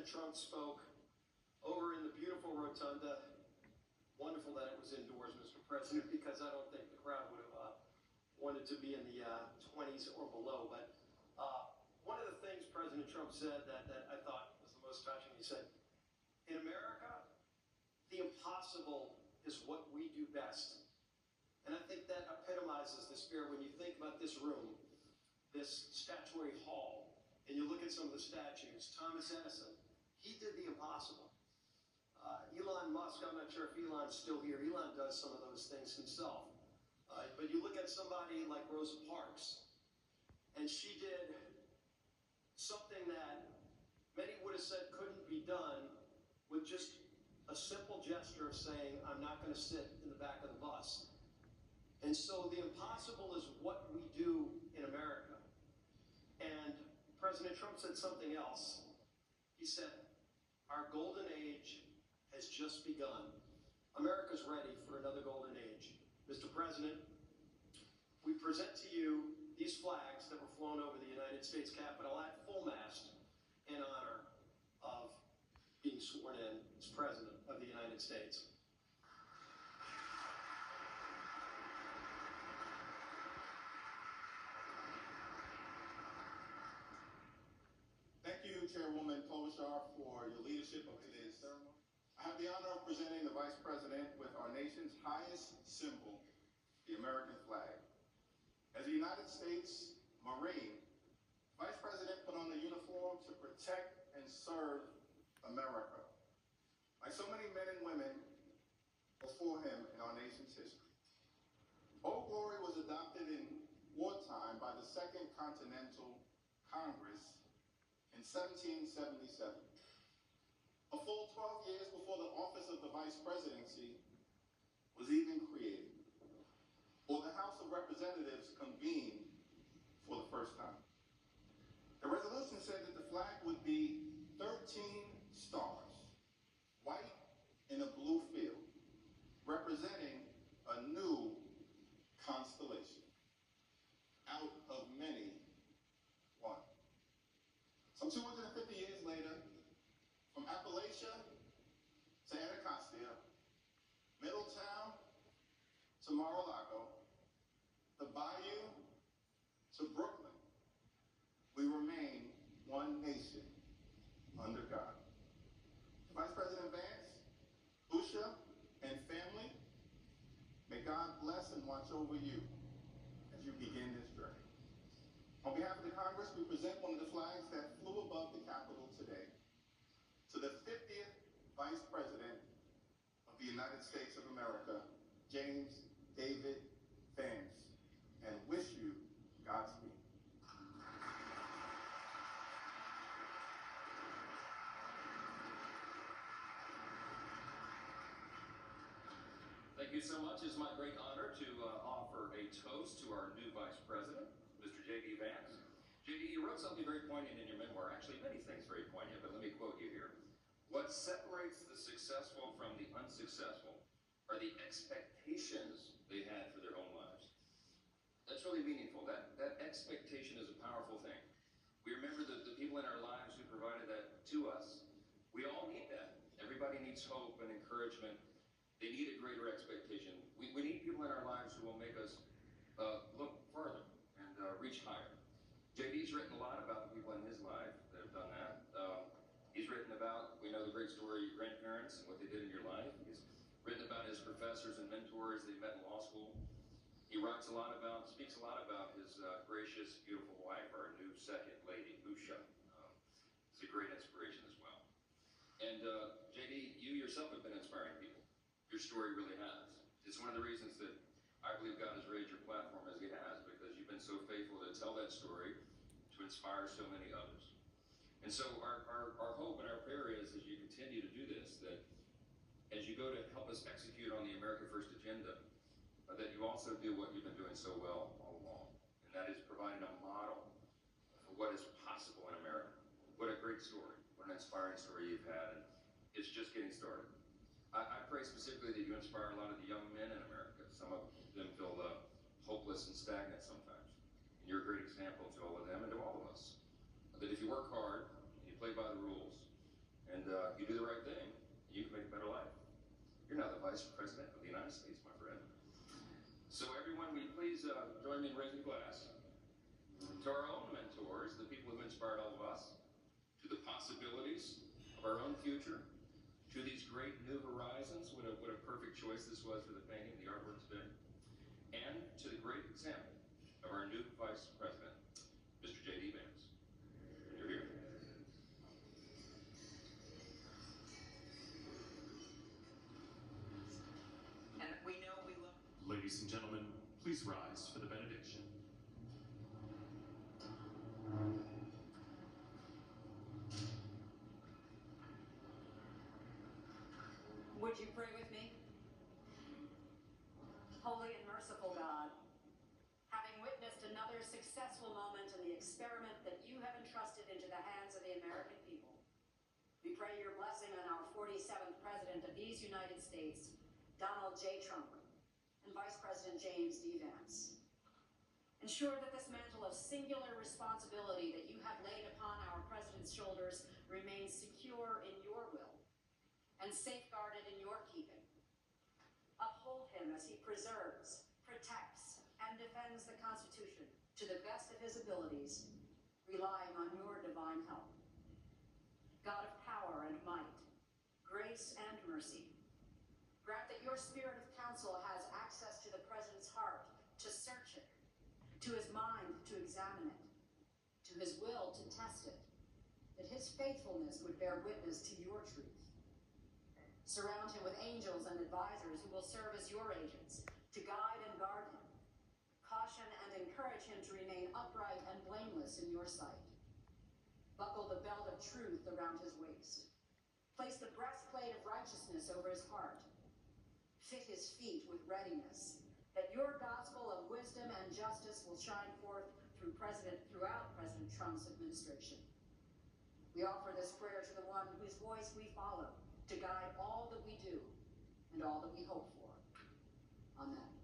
President Trump spoke over in the beautiful rotunda. Wonderful that it was indoors, Mr. President, because I don't think the crowd would have wanted to be in the 20s or below. But one of the things President Trump said that I thought was the most touching, he said, in America, the impossible is what we do best. And I think that epitomizes the spirit when you think about this room, this statuary hall, and you look at some of the statues. Thomas Edison, he did the impossible. Elon Musk, I'm not sure if Elon's still here. Elon does some of those things himself. But you look at somebody like Rosa Parks, and she did something that many would have said couldn't be done with just a simple gesture of saying, I'm not going to sit in the back of the bus. And so the impossible is what we do in America. And President Trump said something else. He said, our golden age has just begun. America's ready for another golden age. Mr. President, we present to you these flags that were flown over the United States Capitol at full mast in honor of being sworn in as President of the United States. Thank you, Chairwoman Klobuchar, for your leadership of today's ceremony. I have the honor of presenting the Vice President with our nation's highest symbol, the American flag. As a United States Marine, Vice President put on the uniform to protect and serve America. Like so many men and women before him in our nation's history, Old Glory was adopted in wartime by the Second Continental Congress in 1777. A full 12 years before the office of the Vice Presidency was even created, or the House of Representatives convened for the first time. The resolution said that the flag would be 13 stars, white in a blue field, representing a new constellation. Out of many, one. Some 250 years later, from Appalachia to Anacostia, Middletown to Mar-a-Lago, the Bayou to Brooklyn, we remain one nation under God. Vice President Vance, Usha, and family, may God bless and watch over you as you begin this journey. On behalf of the Congress, we present one of the flags that flew above the Capitol today to the 50th Vice President of the United States of America, James David Vance, and wish you Godspeed. Thank you so much. It's my great honor to offer a toast to our new Vice President, Mr. J.D. Vance. J.D., you wrote something very poignant in your memoir. Actually, many things very poignant, but let me quote you here. What separates the successful from the unsuccessful are the expectations they had for their own lives. That's really meaningful. That expectation is a powerful thing. We remember the people in our lives who provided that to us. We all need that. Everybody needs hope and encouragement. They need a greater expectation. We need people in our lives who will make us look further and reach higher. JD's written a lot about the people in his life that have done that. He's written about, we know the great story, your grandparents and what they did in your life. He's written about his professors and mentors that he met in law school. He writes a lot about, speaks a lot about his gracious, beautiful wife, our new second lady, Usha. It's a great inspiration as well. And JD, you yourself have been inspiring people. Your story really has. It's one of the reasons that I believe God has raised your platform as he has, because you've been so faithful to tell that story, to inspire so many others. And so our hope and our prayer is, as you continue to do this, that as you go to help us execute on the America First agenda, that you also do what you've been doing so well all along, and that is providing a model for what is possible in America. What a great story, what an inspiring story you've had, and it's just getting started. I pray specifically that you inspire a lot of the young men in America. Some of them feel hopeless and stagnant sometimes. And you're a great example to all of them and to all of us. That if you work hard, and you play by the rules, and you do the right thing, you can make a better life. You're now the Vice President of the United States, my friend. So everyone, will you please join me in raising a glass to our own mentors, the people who have inspired all of us, to the possibilities of our own future, to these great new horizons. What a perfect choice this was for the painting, the artwork today. And to the great example of our new Vice President, Mr. J.D. Vance. You're here. And we know we love. Ladies and gentlemen, please rise for the benediction. Would you pray with me? Holy and merciful God, having witnessed another successful moment in the experiment that you have entrusted into the hands of the American people, we pray your blessing on our 47th President of these United States, Donald J. Trump, and Vice President James D. Vance. Ensure that this mantle of singular responsibility that you have laid upon our President's shoulders remains secure in your will and safeguarded in your keeping. Uphold him as he preserves, protects, and defends the Constitution to the best of his abilities, relying on your divine help. God of power and might, grace and mercy, grant that your spirit of counsel has access to the President's heart to search it, to his mind to examine it, to his will to test it, that his faithfulness would bear witness to your truth. Surround him with angels and advisors who will serve as your agents to guide and guard him. Caution and encourage him to remain upright and blameless in your sight. Buckle the belt of truth around his waist. Place the breastplate of righteousness over his heart. Fit his feet with readiness, that your gospel of wisdom and justice will shine forth throughout President Trump's administration. We offer this prayer to the one whose voice we follow, to guide all that we do and all that we hope for. Amen.